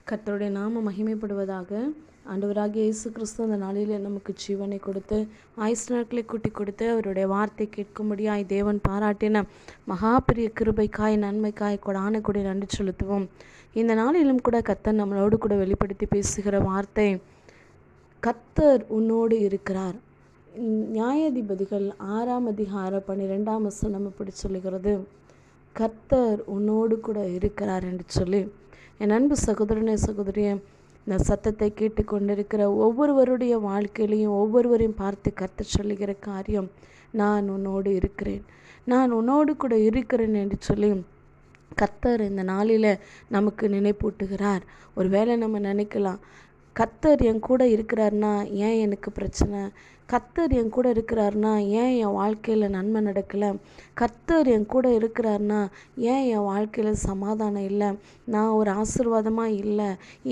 கர்த்தருடைய நாம மகிமைப்படுவதாக. ஆண்டவராகிய இயேசு கிறிஸ்து அந்த நாளிலே நமக்கு ஜீவனை கொடுத்து ஆயுசு நாட்களை கூட்டி கொடுத்து அவருடைய வார்த்தை கேட்கும்படியாய் தேவன் பாராட்டின மகா பெரிய கிருபைக்காய் நன்மைக்காய் கொடான கூட நன்றி செலுத்துவோம். இந்த நாளிலும் கூட கர்த்தர் நம்மளோடு கூட வெளிப்படுத்தி பேசுகிற வார்த்தை, கர்த்தர் உன்னோடு இருக்கிறார். நியாயாதிபதிகள் 6ஆம் அதிகாரம் 12ஆம் வசனம் இப்படி சொல்லுகிறது, கர்த்தர் உன்னோடு கூட இருக்கிறார் என்று சொல்லி. என் அன்பு சகோதரனே சகோதரியே, இந்த சத்தத்தை கேட்டு கொண்டிருக்கிற ஒவ்வொருவருடைய வாழ்க்கையிலையும் ஒவ்வொருவரையும் பார்த்து கர்த்தர் சொல்லுகிற காரியம், நான் உன்னோடு இருக்கிறேன், நான் உன்னோடு கூட இருக்கிறேன் என்று சொல்லி கர்த்தர் இந்த நாளில் நமக்கு நினைப்பூட்டுகிறார். ஒரு வேளை நம்ம நினைக்கலாம், கர்த்தர் என் கூட இருக்கிறார்னா ஏன் எனக்கு பிரச்சனை, கர்த்தர் என் கூட இருக்கிறார்னா ஏன் என் வாழ்க்கையில் நன்மை நடக்கலை, கர்த்தர் என் கூட இருக்கிறார்னா ஏன் என் வாழ்க்கையில் சமாதானம் இல்லை, நான் ஒரு ஆசீர்வாதமாக இல்லை,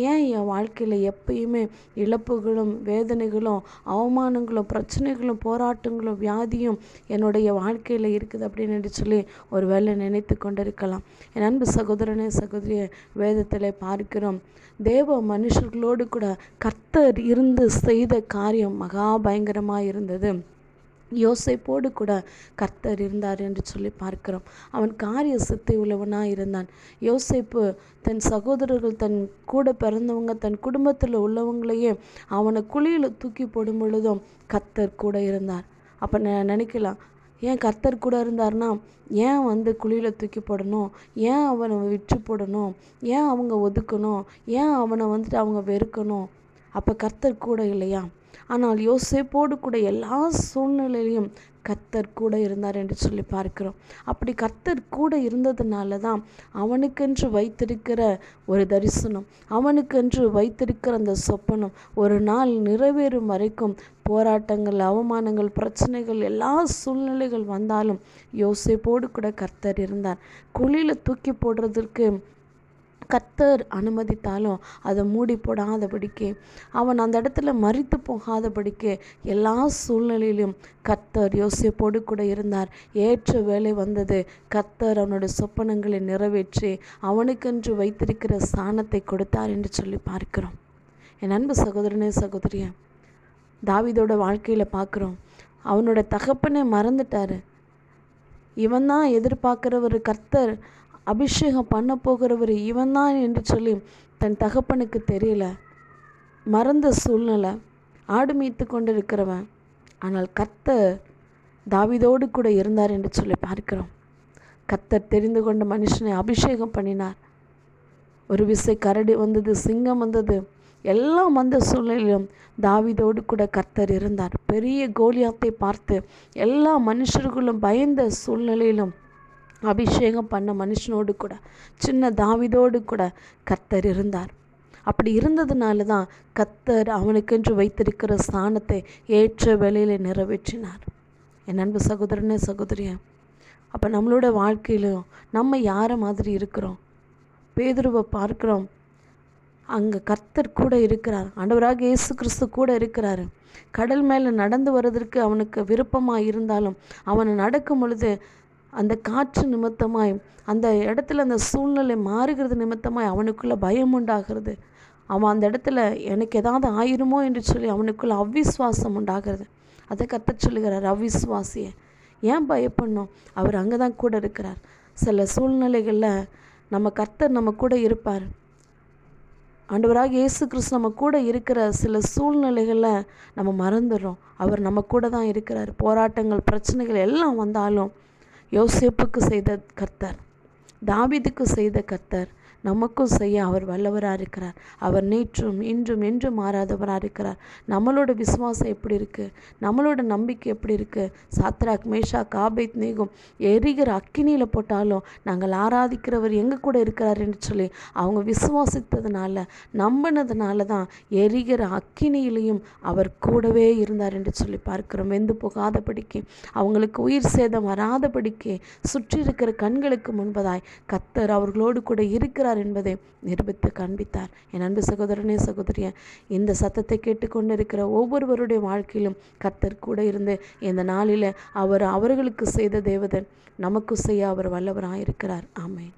ஏன் என் வாழ்க்கையில் எப்பயுமே இழப்புகளும் வேதனைகளும் அவமானங்களும் பிரச்சனைகளும் போராட்டங்களும் வியாதியும் என்னுடைய வாழ்க்கையில் இருக்குது அப்படின்னு சொல்லி ஒரு வேளை நினைத்து கொண்டிருக்கலாம். என் அன்பு சகோதரனே சகோதரியை, வேதத்தில் பார்க்கிறோம், தேவ மனுஷர்களோடு கூட கர்த்தர் இருந்து செய்த காரியம் மகா பயங்கரமாக இருந்தது. யோசேப்போடு கூட கர்த்தர் இருந்தார் என்று சொல்லி பார்க்கிறோம். அவன் காரிய சித்தி உள்ளவனாக இருந்தான். யோசேப்பு தன் சகோதரர்கள், தன் கூட பிறந்தவங்க, தன் குடும்பத்தில் உள்ளவங்களையே அவனை குழியில் தூக்கி போடும் பொழுதும் கர்த்தர் கூட இருந்தார். அப்போ நினைக்கலாம், ஏன் கர்த்தர் கூட இருந்தார்னா ஏன் குழியில் தூக்கி போடணும், ஏன் அவனை விற்று போடணும், ஏன் அவங்க ஒதுக்கணும், ஏன் அவனை அவங்க வெறுக்கணும்? அப்போ கர்த்தர் கூட இல்லையா? ஆனால் யோசேப்போடு கூட எல்லா சூழ்நிலையிலையும் கர்த்தர் கூட இருந்தார் என்று சொல்லி பார்க்கிறோம். அப்படி கர்த்தர் கூட இருந்ததுனால தான் அவனுக்கென்று வைத்திருக்கிற ஒரு தரிசனம், அவனுக்கென்று வைத்திருக்கிற அந்த சொப்பனம் ஒரு நாள் நிறைவேறும் வரைக்கும் போராட்டங்கள், அவமானங்கள், பிரச்சனைகள், எல்லா சூழ்நிலைகள் வந்தாலும் யோசேப்போடு கூட கர்த்தர் இருந்தார். குழியில் தூக்கி போடுறதற்கு கர்த்தர் அனுமதித்தாலும் அதை மூடி போடாதபடிக்கு, அவன் அந்த இடத்துல மரித்து போகாதபடிக்கு எல்லா சூழ்நிலையிலும் கர்த்தர் யோசேப்போடு கூட இருந்தார். ஏற்ற வேலை வந்தது, கர்த்தர் அவனுடைய சொப்பனங்களை நிறைவேற்றி அவனுக்கென்று வைத்திருக்கிற ஸ்தானத்தை கொடுத்தார் என்று சொல்லி பார்க்கிறோம். என் அன்பு சகோதரனே சகோதரியே, தாவீதோட வாழ்க்கையில் பார்க்குறோம், அவனோட தகப்பனே மறந்துட்டார். இவன் தான் எதிர்பார்க்குறவர், கர்த்தர் அபிஷேகம் பண்ண போகிறவர் இவன் தான் என்று சொல்லி தன் தகப்பனுக்கு தெரியல. மறந்த சூழ்நிலை, ஆடு மீத்து கொண்டு இருக்கிறவன். ஆனால் கர்த்தர் தாவீதோடு கூட இருந்தார் என்று சொல்லி பார்க்கிறோம். கர்த்தர் தெரிந்து கொண்ட மனுஷனை அபிஷேகம் பண்ணினார். ஒரு விசை கரடி வந்தது, சிங்கம் வந்தது, எல்லாம் வந்த சூழ்நிலையிலும் தாவீதோடு கூட கர்த்தர் இருந்தார். பெரிய கோலியாத்தை பார்த்து எல்லா மனுஷர்களும் பயந்த சூழ்நிலையிலும் அபிஷேகம் பண்ண மனுஷனோடு கூட, சின்ன தாவீதோடு கூட கர்த்தர் இருந்தார். அப்படி இருந்ததுனால தான் கர்த்தர் அவனுக்கென்று வைத்திருக்கிற ஸ்தானத்தை ஏற்ற வேளையில் நிறைவேற்றினார். என் அன்பு சகோதரனே சகோதரியே, அப்போ நம்மளோட வாழ்க்கையிலும் நம்ம யாரை மாதிரி இருக்கிறோம்? பேதுருவை பார்க்கிறோம், அங்கே கர்த்தர் கூட இருக்கிறார். ஆண்டவராக இயேசு கிறிஸ்து கூட இருக்கிறாரு. கடல் மேலே நடந்து வர்றதற்கு அவனுக்கு விருப்பமாக இருந்தாலும் அவனை நடக்கும் பொழுது அந்த காற்று நிமித்தமாய், அந்த இடத்துல அந்த சூழ்நிலை மாறுகிறது நிமித்தமாய் அவனுக்குள்ள பயம் உண்டாகிறது. அவன் அந்த இடத்துல எனக்கு ஏதாவது ஆயிருமோ என்று சொல்லி அவனுக்குள்ள அவ்விசுவாசம் உண்டாகிறது. அதை கர்த்தர் சொல்லுகிறார், அவ்விசுவாசியை ஏன் பயப்படணும்? அவர் அங்கே தான் கூட இருக்கிறார். சில சூழ்நிலைகளில் நம்ம கர்த்தர் நம்ம கூட இருப்பார். ஆண்டவராக இயேசு கிறிஸ்து நம்ம கூட இருக்கிற சில சூழ்நிலைகளில் நம்ம மறந்துடுறோம், அவர் நம்ம கூட தான் இருக்கிறார். போராட்டங்கள், பிரச்சனைகள் எல்லாம் வந்தாலும் யோசேப்புக்கு செய்த கர்த்தர், தாவீதுக்கு செய்த கர்த்தர் நமக்கும் செய்ய அவர் வல்லவராக இருக்கிறார். அவர் நேற்றும் இன்றும் என்றும் மாறாதவராக இருக்கிறார். நம்மளோட விசுவாசம் எப்படி இருக்குது? நம்மளோட நம்பிக்கை எப்படி இருக்குது? சாத்ராக், மேஷாக், ஆபேத்நேகோ எரிகிற அக்கினியில் போட்டாலும் நாங்கள் ஆராதிக்கிறவர் எங்கள் கூட இருக்கிறார் என்று சொல்லி அவங்க விசுவாசித்ததுனால, நம்பினதுனால தான் எரிகிற அக்கினியிலையும் அவர் கூடவே இருந்தார் என்று சொல்லி பார்க்கிறோம். வெந்து போகாதபடிக்கு, அவங்களுக்கு உயிர் சேதம் வராதபடிக்கு சுற்றி இருக்கிற கண்களுக்கு முன்பதாய் கர்த்தர் அவர்களோடு கூட இருக்கிறார் என்பதை நிரூபித்து காண்பித்தார். என் அன்பு சகோதரனே சகோதரியே, இந்த சத்தத்தை கேட்டுக்கொண்டிருக்கிற ஒவ்வொருவருடைய வாழ்க்கையிலும் கர்த்தர் கூட இருந்து இந்த நாளில் அவர்களுக்கு செய்த தேவதன் நமக்கு செய்ய அவர் வல்லவராயிருக்கிறார். ஆமென்.